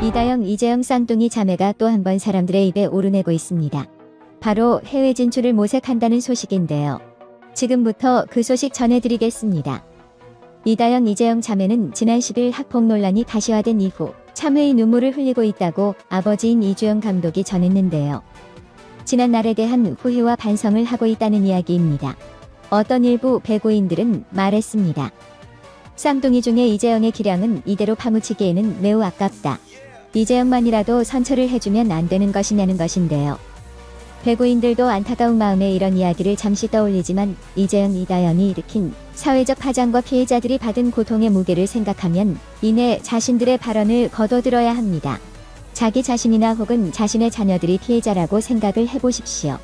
이다영, 이재영 쌍둥이 자매가 또 한 번 사람들의 입에 오르내고 있습니다. 바로 해외 진출을 모색한다는 소식인데요. 지금부터 그 소식 전해드리겠습니다. 이다영, 이재영 자매는 지난 10일 학폭 논란이 가시화된 이후 참회의 눈물을 흘리고 있다고 아버지인 이주영 감독이 전했는데요. 지난 날에 대한 후회와 반성을 하고 있다는 이야기입니다. 어떤 일부 배구인들은 말했습니다. 쌍둥이 중에 이재영의 기량은 이대로 파묻히기에는 매우 아깝다. 이재영만이라도 선처를 해주면 안 되는 것이냐는 것인데요. 배구인들도 안타까운 마음에 이런 이야기를 잠시 떠올리지만 이재영, 이다영이 일으킨 사회적 파장과 피해자들이 받은 고통의 무게를 생각하면 이내 자신들의 발언을 거둬들어야 합니다. 자기 자신이나 혹은 자신의 자녀들이 피해자라고 생각을 해보십시오.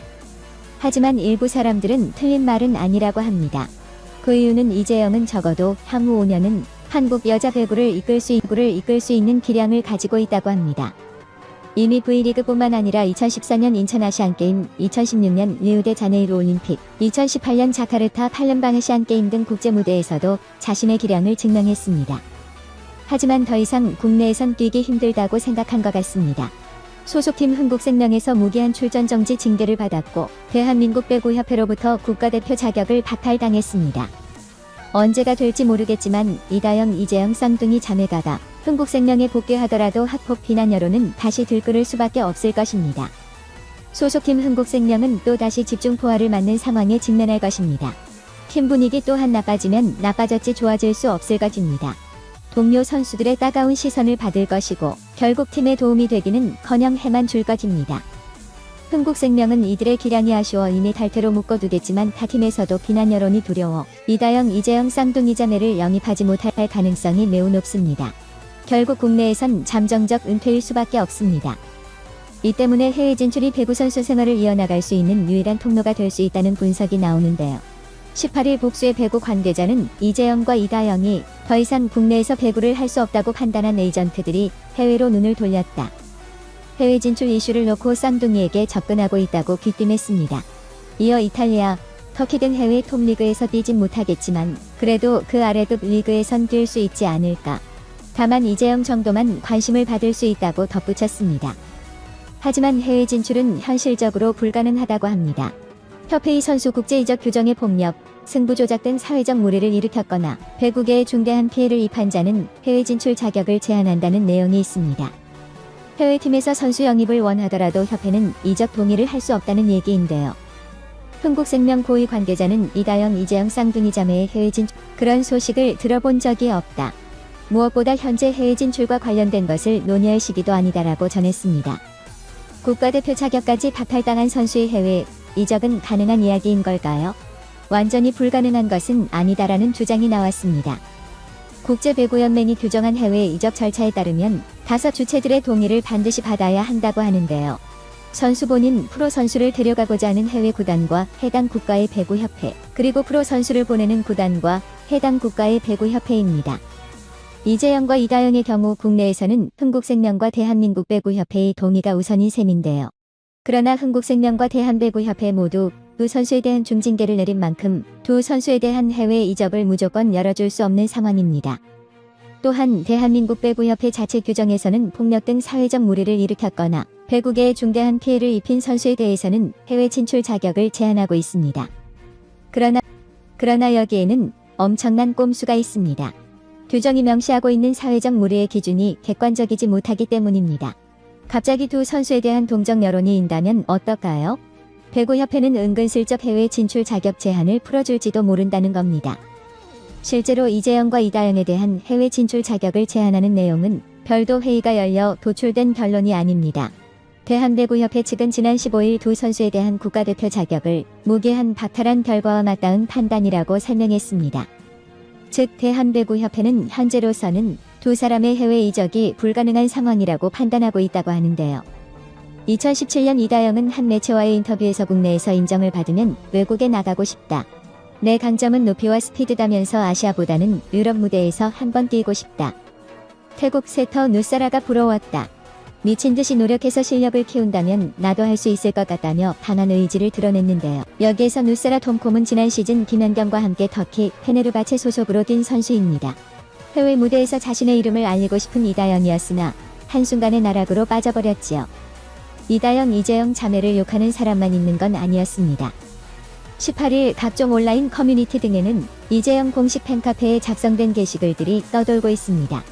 하지만 일부 사람들은 틀린 말은 아니라고 합니다. 그 이유는 이재영은 적어도 향후 5년은 한국 여자 배구를 이끌 수 있는 기량을 가지고 있다고 합니다. 이미 V리그뿐만 아니라 2014년 인천 아시안게임, 2016년 리우데자네이루 올림픽, 2018년 자카르타 팔렘방 아시안게임 등 국제무대에서도 자신의 기량을 증명했습니다. 하지만 더 이상 국내에선 뛰기 힘들다고 생각한 것 같습니다. 소속팀 흥국생명에서 무기한 출전 정지 징계를 받았고 대한민국 배구협회로부터 국가대표 자격을 박탈당했습니다. 언제가 될지 모르겠지만 이다영, 이재영 쌍둥이 자매가가 흥국생명에 복귀하더라도 학폭 비난 여론은 다시 들끓을 수밖에 없을 것입니다. 소속팀 흥국생명은 또다시 집중포화를 맞는 상황에 직면할 것입니다. 팀 분위기 또한 나빠지면 나빠졌지 좋아질 수 없을 것입니다. 동료 선수들의 따가운 시선을 받을 것이고 결국 팀에 도움이 되기는커녕 해만 줄 것입니다. 흥국생명은 이들의 기량이 아쉬워 이미 탈퇴로 묶어두겠지만 타 팀에서도 비난 여론이 두려워 이다영, 이재영 쌍둥이 자매를 영입하지 못할 가능성이 매우 높습니다. 결국 국내에선 잠정적 은퇴일 수밖에 없습니다. 이 때문에 해외 진출이 배구 선수 생활을 이어나갈 수 있는 유일한 통로가 될 수 있다는 분석이 나오는데요. 18일 복수의 배구 관계자는 이재영과 이다영이 더 이상 국내에서 배구를 할 수 없다고 판단한 에이전트들이 해외로 눈을 돌렸다. 해외 진출 이슈를 놓고 쌍둥이에게 접근하고 있다고 귀띔했습니다. 이어 이탈리아, 터키 등 해외 톱리그에서 뛰진 못하겠지만 그래도 그 아래급 리그에선 뛸 수 있지 않을까. 다만 이재영 정도만 관심을 받을 수 있다고 덧붙였습니다. 하지만 해외 진출은 현실적으로 불가능하다고 합니다. 협회의 선수 국제 이적 규정의 폭력, 승부 조작 등 사회적 무리를 일으켰거나 배구계에 중대한 피해를 입은 자는 해외 진출 자격을 제한한다는 내용이 있습니다. 해외팀에서 선수 영입을 원하더라도 협회는 이적 동의를 할 수 없다는 얘기인데요. 흥국생명 고위 관계자는 이다영, 이재영 쌍둥이 자매의 해외 진출 그런 소식을 들어본 적이 없다. 무엇보다 현재 해외 진출과 관련된 것을 논의할 시기도 아니다라고 전했습니다. 국가대표 자격까지 박탈당한 선수의 해외 이적은 가능한 이야기인 걸까요? 완전히 불가능한 것은 아니다라는 주장이 나왔습니다. 국제배구연맹이 규정한 해외 이적 절차에 따르면 5 주체들의 동의를 반드시 받아야 한다고 하는데요. 선수 본인 프로 선수를 데려가고자 하는 해외 구단과 해당 국가의 배구협회, 그리고 프로 선수를 보내는 구단과 해당 국가의 배구협회입니다. 이재영과 이다영의 경우 국내에서는 흥국생명과 대한민국 배구협회의 동의가 우선인 셈인데요. 그러나 흥국생명과 대한배구협회 모두 두 선수에 대한 중징계를 내린 만큼 두 선수에 대한 해외 이적을 무조건 열어줄 수 없는 상황입니다. 또한 대한민국 배구협회 자체 규정에서는 폭력 등 사회적 무리를 일으켰거나 배구계에 중대한 피해를 입힌 선수에 대해서는 해외 진출 자격을 제한하고 있습니다. 그러나 여기에는 엄청난 꼼수가 있습니다. 규정이 명시하고 있는 사회적 무리의 기준이 객관적이지 못하기 때문입니다. 갑자기 두 선수에 대한 동정 여론이 인다면 어떨까요? 배구협회는 은근슬쩍 해외 진출 자격 제한을 풀어줄지도 모른다는 겁니다. 실제로 이재영과 이다영에 대한 해외 진출 자격을 제한하는 내용은 별도 회의가 열려 도출된 결론이 아닙니다. 대한배구협회 측은 지난 15일 두 선수에 대한 국가대표 자격을 무기한 박탈한 결과와 맞닿은 판단이라고 설명했습니다. 즉 대한배구협회는 현재로서는 두 사람의 해외 이적이 불가능한 상황이라고 판단하고 있다고 하는데요. 2017년 이다영은 한 매체와의 인터뷰에서 국내에서 인정을 받으면 외국에 나가고 싶다. 내 강점은 높이와 스피드다면서 아시아보다는 유럽 무대에서 한번 뛰고 싶다. 태국 세터 누사라가 부러웠다. 미친듯이 노력해서 실력을 키운다면 나도 할 수 있을 것 같다며 강한 의지를 드러냈는데요. 여기에서 누사라 톰콤은 지난 시즌 김연경과 함께 터키 페네르바체 소속으로 뛴 선수입니다. 해외 무대에서 자신의 이름을 알리고 싶은 이다영이었으나 한순간에 나락으로 빠져버렸지요. 이다영, 이재영 자매를 욕하는 사람만 있는 건 아니었습니다. 18일 각종 온라인 커뮤니티 등에는 이재영 공식 팬카페에 작성된 게시글들이 떠돌고 있습니다.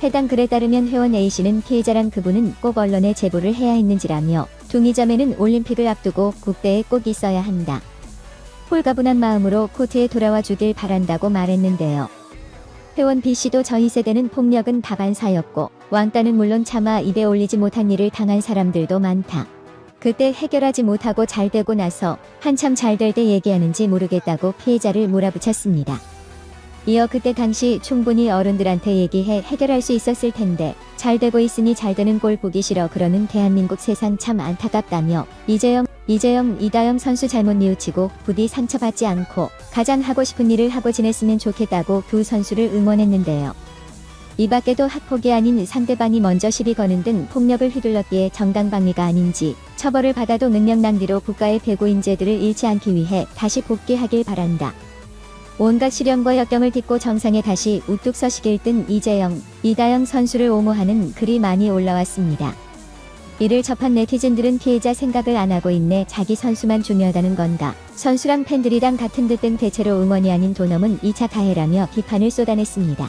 해당 글에 따르면 회원 A씨는 피해자란 그분은 꼭 언론에 제보를 해야 했는지라며 둥이자매는 올림픽을 앞두고 국대에 꼭 있어야 한다. 홀가분한 마음으로 코트에 돌아와 주길 바란다고 말했는데요. 회원 B씨도 저희 세대는 폭력은 다반사였고 왕따는 물론 차마 입에 올리지 못한 일을 당한 사람들도 많다. 그때 해결하지 못하고 잘 되고 나서 한참 잘 될 때 얘기하는지 모르겠다고 피해자를 몰아붙였습니다. 이어 그때 당시 충분히 어른들한테 얘기해 해결할 수 있었을 텐데 잘 되고 있으니 잘 되는 꼴 보기 싫어 그러는 대한민국 세상 참 안타깝다며 이재영, 이다영 선수 잘못 뉘우치고 부디 상처받지 않고 가장 하고 싶은 일을 하고 지냈으면 좋겠다고 두 선수를 응원했는데요. 이 밖에도 학폭이 아닌 상대방이 먼저 시비 거는 등 폭력을 휘둘렀기에 정당방위가 아닌지 처벌을 받아도 능력 낭비로 국가의 배고 인재들을 잃지 않기 위해 다시 복귀하길 바란다. 온갖 시련과 역경을 딛고 정상에 다시 우뚝 서시길 뜬 이재영, 이다영 선수를 옹호하는 글이 많이 올라왔습니다. 이를 접한 네티즌들은 피해자 생각을 안 하고 있네, 자기 선수만 중요하다는 건가, 선수랑 팬들이랑 같은 듯 등 대체로 응원이 아닌 도넘은 2차 가해라며 비판을 쏟아냈습니다.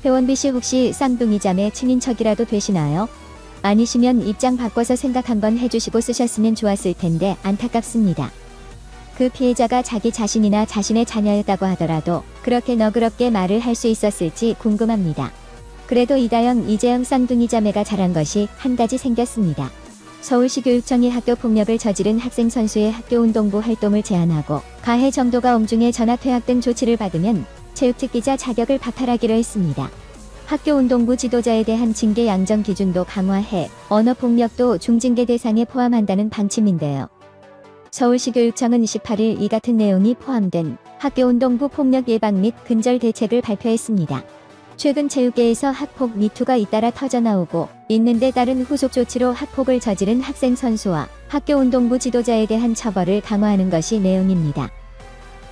회원 B씨 혹시 쌍둥이 자매 친인척이라도 되시나요? 아니시면 입장 바꿔서 생각 한번 해주시고 쓰셨으면 좋았을 텐데 안타깝습니다. 그 피해자가 자기 자신이나 자신의 자녀였다고 하더라도 그렇게 너그럽게 말을 할 수 있었을지 궁금합니다. 그래도 이다영, 이재영 쌍둥이 자매가 잘한 것이 한 가지 생겼습니다. 서울시 교육청이 학교 폭력을 저지른 학생 선수의 학교운동부 활동을 제한하고 가해 정도가 엄중해 전학 퇴학 등 조치를 받으면 체육특기자 자격을 박탈하기로 했습니다. 학교운동부 지도자에 대한 징계 양정 기준도 강화해 언어폭력도 중징계 대상에 포함한다는 방침인데요. 서울시 교육청은 18일 이 같은 내용이 포함된 학교운동부 폭력 예방 및 근절 대책을 발표했습니다. 최근 체육계에서 학폭 미투가 잇따라 터져나오고 있는데 따른 후속 조치로 학폭을 저지른 학생 선수와 학교운동부 지도자에 대한 처벌을 강화하는 것이 내용입니다.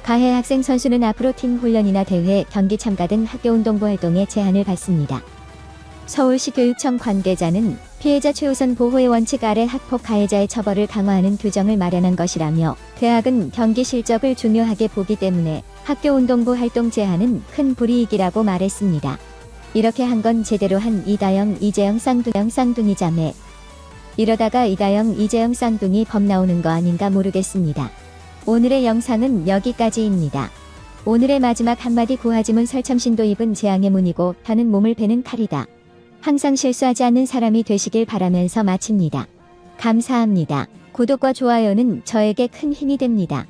가해 학생 선수는 앞으로 팀 훈련이나 대회, 경기 참가 등 학교운동부 활동에 제한을 받습니다. 서울시 교육청 관계자는 피해자 최우선 보호의 원칙 아래 학폭 가해자의 처벌을 강화하는 규정을 마련한 것이라며 대학은 경기 실적을 중요하게 보기 때문에 학교운동부 활동 제한은 큰 불이익이라고 말했습니다. 이렇게 한 건 제대로 한 이다영, 이재영 쌍둥이 자매. 이러다가 이다영, 이재영 쌍둥이 범 나오는 거 아닌가 모르겠습니다. 오늘의 영상은 여기까지입니다. 오늘의 마지막 한마디 구하지문 설참신도 입은 재앙의 문이고 편은 몸을 베는 칼이다. 항상 실수하지 않는 사람이 되시길 바라면서 마칩니다. 감사합니다. 구독과 좋아요는 저에게 큰 힘이 됩니다.